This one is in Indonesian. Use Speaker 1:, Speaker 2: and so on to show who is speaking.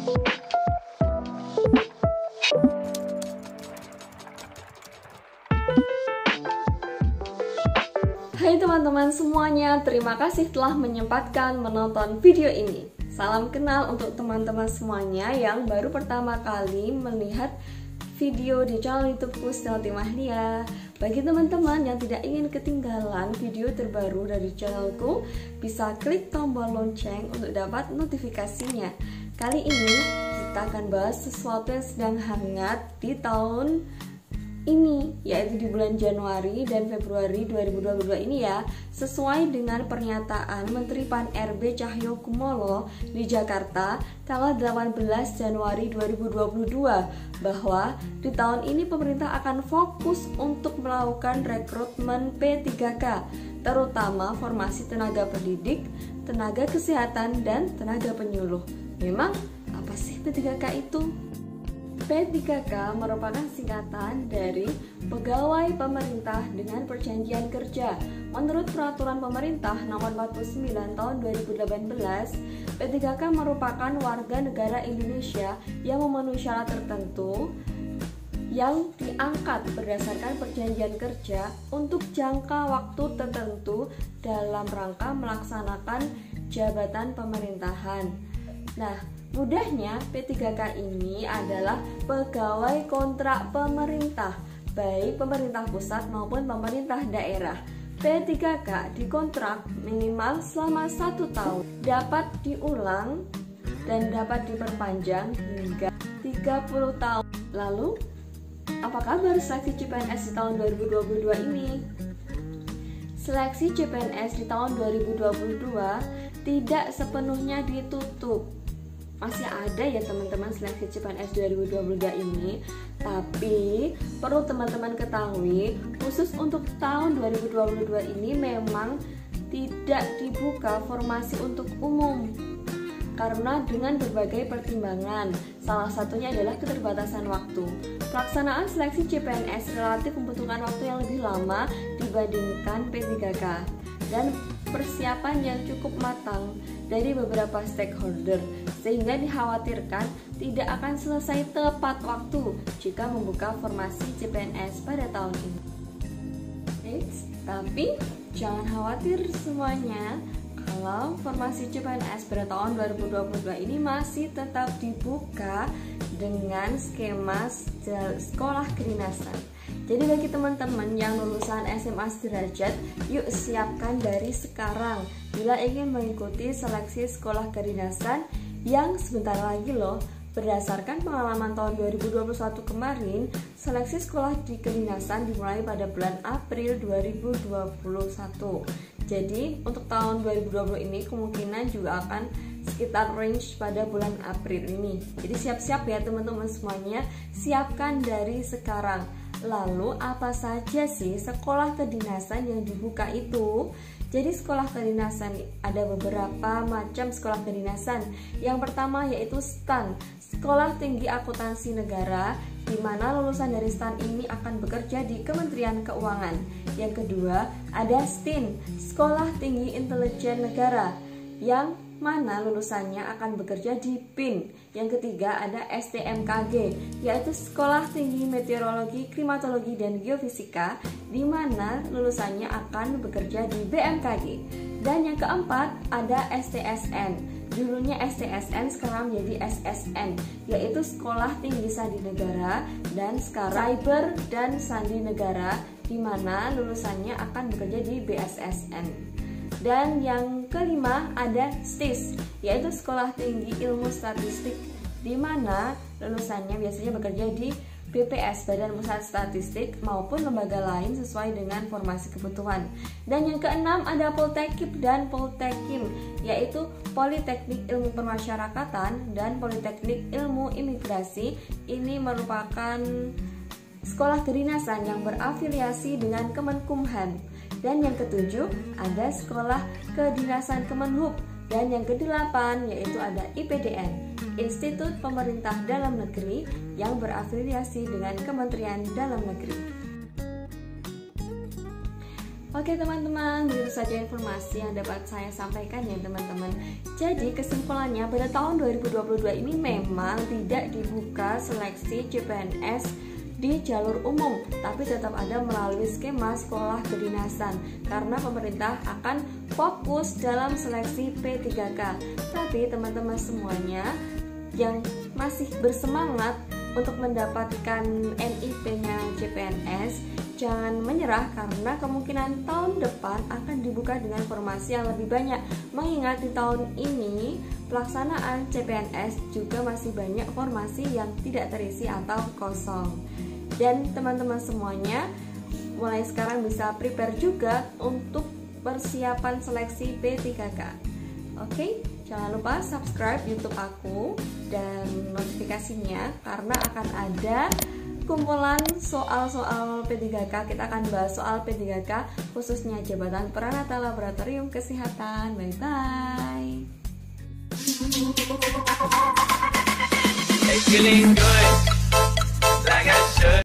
Speaker 1: Hai teman-teman semuanya, terima kasih telah menyempatkan menonton video ini. Salam kenal untuk teman-teman semuanya yang baru pertama kali melihat video di channel YouTubeku Snelty Mahlia. Bagi teman-teman yang tidak ingin ketinggalan video terbaru dari channelku, bisa klik tombol lonceng untuk dapat notifikasinya. Kali ini kita akan bahas sesuatu yang sedang hangat di tahun ini, yaitu di bulan Januari dan Februari 2022 ini ya, sesuai dengan pernyataan Menteri Pan-RB Cahyokumolo di Jakarta tanggal 18 Januari 2022 bahwa di tahun ini pemerintah akan fokus untuk melakukan rekrutmen P3K, terutama formasi tenaga pendidik, tenaga kesehatan, dan tenaga penyuluh. Memang apa sih P3K itu? P3K merupakan singkatan dari Pegawai Pemerintah dengan Perjanjian Kerja. Menurut Peraturan Pemerintah Nomor 49 Tahun 2018, P3K merupakan warga negara Indonesia yang memenuhi syarat tertentu yang diangkat berdasarkan perjanjian kerja untuk jangka waktu tertentu dalam rangka melaksanakan jabatan pemerintahan. Nah, mudahnya P3K ini adalah pegawai kontrak pemerintah, baik pemerintah pusat maupun pemerintah daerah. P3K dikontrak minimal selama 1 tahun, dapat diulang dan dapat diperpanjang hingga 30 tahun. Lalu, apa kabar seleksi CPNS di tahun 2022 ini? Seleksi CPNS di tahun 2022 tidak sepenuhnya ditutup. Masih ada ya teman-teman seleksi CPNS 2022 ini, tapi perlu teman-teman ketahui khusus untuk tahun 2022 ini memang tidak dibuka formasi untuk umum karena dengan berbagai pertimbangan, salah satunya adalah keterbatasan waktu. Pelaksanaan seleksi CPNS relatif membutuhkan waktu yang lebih lama dibandingkan P3K dan persiapan yang cukup matang dari beberapa stakeholder, sehingga dikhawatirkan tidak akan selesai tepat waktu jika membuka formasi CPNS pada tahun ini. Tapi jangan khawatir semuanya, kalau formasi CPNS pada tahun 2022 ini masih tetap dibuka dengan skema sekolah kedinasan. Jadi bagi teman-teman yang lulusan SMA sederajat, yuk siapkan dari sekarang bila ingin mengikuti seleksi sekolah kedinasan yang sebentar lagi loh. Berdasarkan pengalaman tahun 2021 kemarin, seleksi sekolah di kedinasan dimulai pada bulan April 2021. Jadi untuk tahun 2020 ini kemungkinan juga akan sekitar range pada bulan April ini. Jadi siap-siap ya teman-teman semuanya, siapkan dari sekarang. Lalu apa saja sih sekolah kedinasan yang dibuka itu? Jadi sekolah kedinasan ada beberapa macam sekolah kedinasan. Yang pertama yaitu STAN, Sekolah Tinggi Akuntansi Negara, di mana lulusan dari STAN ini akan bekerja di Kementerian Keuangan. Yang kedua ada STIN, Sekolah Tinggi Intelijen Negara, yang mana lulusannya akan bekerja di BIN. Yang ketiga ada STMKG, yaitu Sekolah Tinggi Meteorologi, Klimatologi, dan Geofisika, di mana lulusannya akan bekerja di BMKG. Dan yang keempat ada STSN, dulunya STSN sekarang menjadi SSN, yaitu Sekolah Tinggi Sandi Negara dan sekarang Cyber dan Sandi Negara, di mana lulusannya akan bekerja di BSSN. Dan yang kelima ada STIS, yaitu Sekolah Tinggi Ilmu Statistik, di mana lulusannya biasanya bekerja di BPS, Badan Pusat Statistik, maupun lembaga lain sesuai dengan formasi kebutuhan. Dan yang keenam ada Poltekip dan Poltekim, yaitu Politeknik Ilmu Permasyarakatan dan Politeknik Ilmu Imigrasi. Ini merupakan sekolah kedinasan yang berafiliasi dengan Kemenkumham. Dan yang ketujuh ada Sekolah Kedinasan Kemenhub. Dan yang kedelapan yaitu ada IPDN, Institut Pemerintah Dalam Negeri, yang berafiliasi dengan Kementerian Dalam Negeri. Oke teman-teman, begitu saja informasi yang dapat saya sampaikan ya teman-teman. Jadi kesimpulannya pada tahun 2022 ini memang tidak dibuka seleksi CPNS di jalur umum, tapi tetap ada melalui skema sekolah kedinasan karena pemerintah akan fokus dalam seleksi P3K. Tapi teman-teman semuanya yang masih bersemangat untuk mendapatkan NIP-nya CPNS, jangan menyerah karena kemungkinan tahun depan akan dibuka dengan formasi yang lebih banyak. Mengingat di tahun ini pelaksanaan CPNS juga masih banyak formasi yang tidak terisi atau kosong. Dan teman-teman semuanya mulai sekarang bisa prepare juga untuk persiapan seleksi P3K. Oke, jangan lupa subscribe YouTube aku dan notifikasinya karena akan ada kumpulan soal-soal P3K. Kita akan bahas soal P3K khususnya jabatan Pranata Laboratorium Kesehatan. Bye bye.